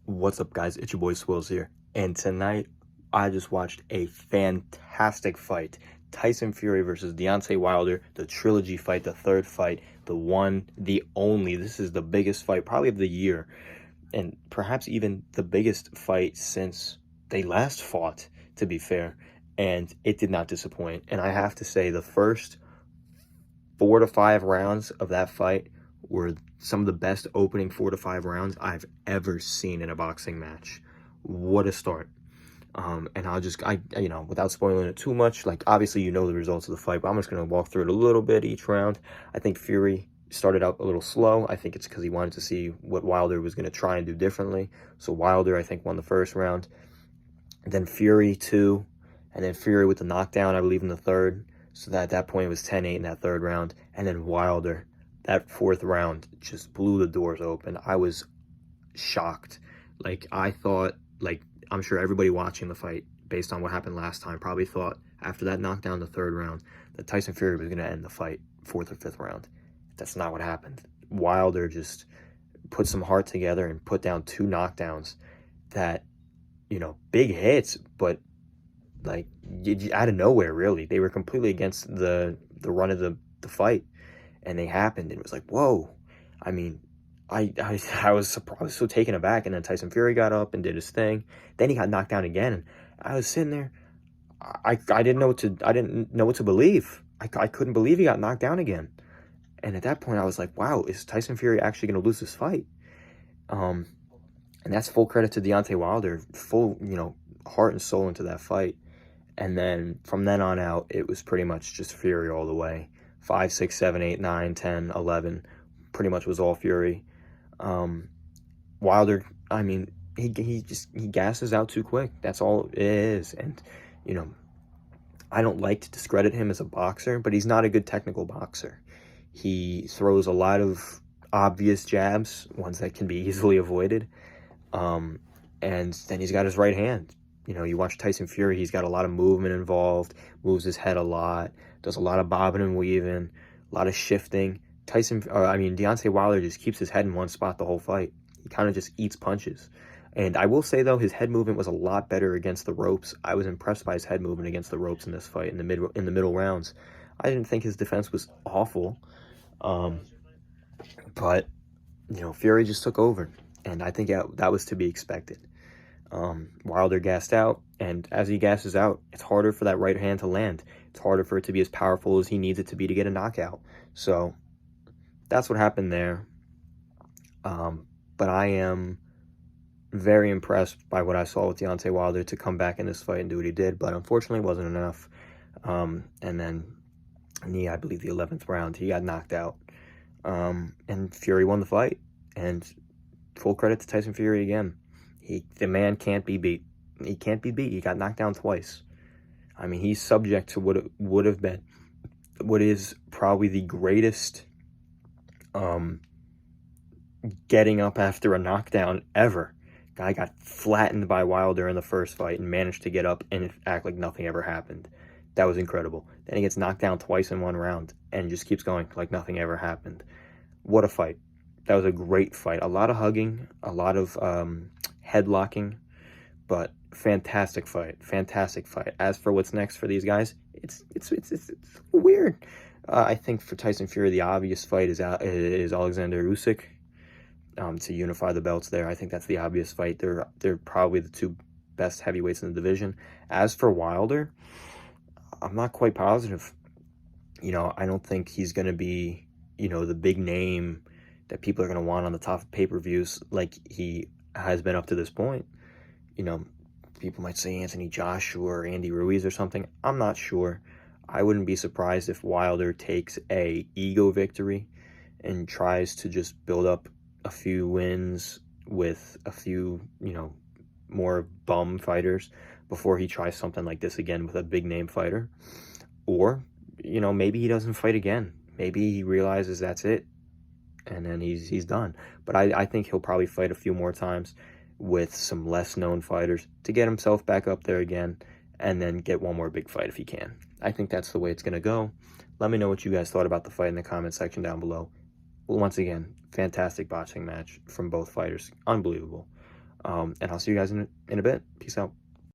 What's up, guys? It's your boy Swills here, and tonight I just watched a fantastic fight. Tyson Fury versus Deontay Wilder, the trilogy fight, the third fight, the one, the only. This is the biggest fight probably of the year, and perhaps even the biggest fight since they last fought, to be fair. And it did not disappoint. And I have to say, the first 4 to 5 rounds of that fight were some of the best opening 4 to 5 rounds I've ever seen in a boxing match. What a start. And without spoiling it too much, like, obviously, you know the results of the fight, but I'm just going to walk through it a little bit each round. I think Fury started out a little slow. I think it's because he wanted to see what Wilder was going to try and do differently. So Wilder, I think, won the first round. And then Fury, two. And then Fury with the knockdown, I believe, in the third. So that at that point, it was 10-8 in that third round. And then Wilder, that fourth round, just blew the doors open. I was shocked. Like, I thought, like, I'm sure everybody watching the fight, based on what happened last time, probably thought after that knockdown in the third round that Tyson Fury was going to end the fight fourth or fifth round. That's not what happened. Wilder just put some heart together and put down two knockdowns that, big hits, but like out of nowhere, really. They were completely against the run of the fight, and they happened, and it was like, whoa. I mean, I was surprised, so taken aback, and then Tyson Fury got up and did his thing. Then he got knocked down again, and I was sitting there. I didn't know what to believe. I couldn't believe he got knocked down again. And at that point, I was like, wow, is Tyson Fury actually going to lose this fight? And that's full credit to Deontay Wilder, full, heart and soul into that fight. And then from then on out, it was pretty much just Fury all the way. 5, 6, 7, 8, 9, 10, 11, pretty much was all Fury. Wilder, I mean, he gasses out too quick. That's all it is. And, I don't like to discredit him as a boxer, but he's not a good technical boxer. He throws a lot of obvious jabs, ones that can be easily avoided. And then he's got his right hand. You watch Tyson Fury, he's got a lot of movement involved, moves his head a lot, does a lot of bobbing and weaving, a lot of shifting. Deontay Wilder just keeps his head in one spot the whole fight. He kind of just eats punches. And I will say, though, his head movement was a lot better against the ropes. I was impressed by his head movement against the ropes in this fight, in the middle rounds. I didn't think his defense was awful. But, Fury just took over. And I think that was to be expected. Wilder gassed out, and as he gasses out, it's harder for that right hand to land. It's harder for it to be as powerful as he needs it to be to get a knockout. So that's what happened there. But I am very impressed by what I saw with Deontay Wilder to come back in this fight and do what he did, but unfortunately it wasn't enough. And then I believe the 11th round, he got knocked out. And Fury won the fight, and full credit to Tyson Fury again. The man can't be beat. He can't be beat. He got knocked down twice. I mean, he's subject to what is probably the greatest getting up after a knockdown ever. Guy got flattened by Wilder in the first fight and managed to get up and act like nothing ever happened. That was incredible. Then he gets knocked down twice in one round and just keeps going like nothing ever happened. What a fight. That was a great fight. A lot of hugging, a lot of headlocking, but fantastic fight. Fantastic fight. As for what's next for these guys, it's weird. I think for Tyson Fury, the obvious fight is Alexander Usyk, to unify the belts there. I think that's the obvious fight. They're probably the two best heavyweights in the division. As for Wilder, I'm not quite positive. I don't think he's going to be, the big name that people are going to want on the top of pay-per-views like he has been up to this point. People might say Anthony Joshua or Andy Ruiz or something. I'm not sure. I wouldn't be surprised if Wilder takes a ego victory and tries to just build up a few wins with a few, more bum fighters before he tries something like this again with a big name fighter. Or, maybe he doesn't fight again. Maybe he realizes that's it, and then he's done. But I think he'll probably fight a few more times with some less known fighters to get himself back up there again, and then get one more big fight if he can. I think that's the way it's going to go. Let me know what you guys thought about the fight in the comment section down below. Well, once again, fantastic boxing match from both fighters. Unbelievable. And I'll see you guys in a bit. Peace out.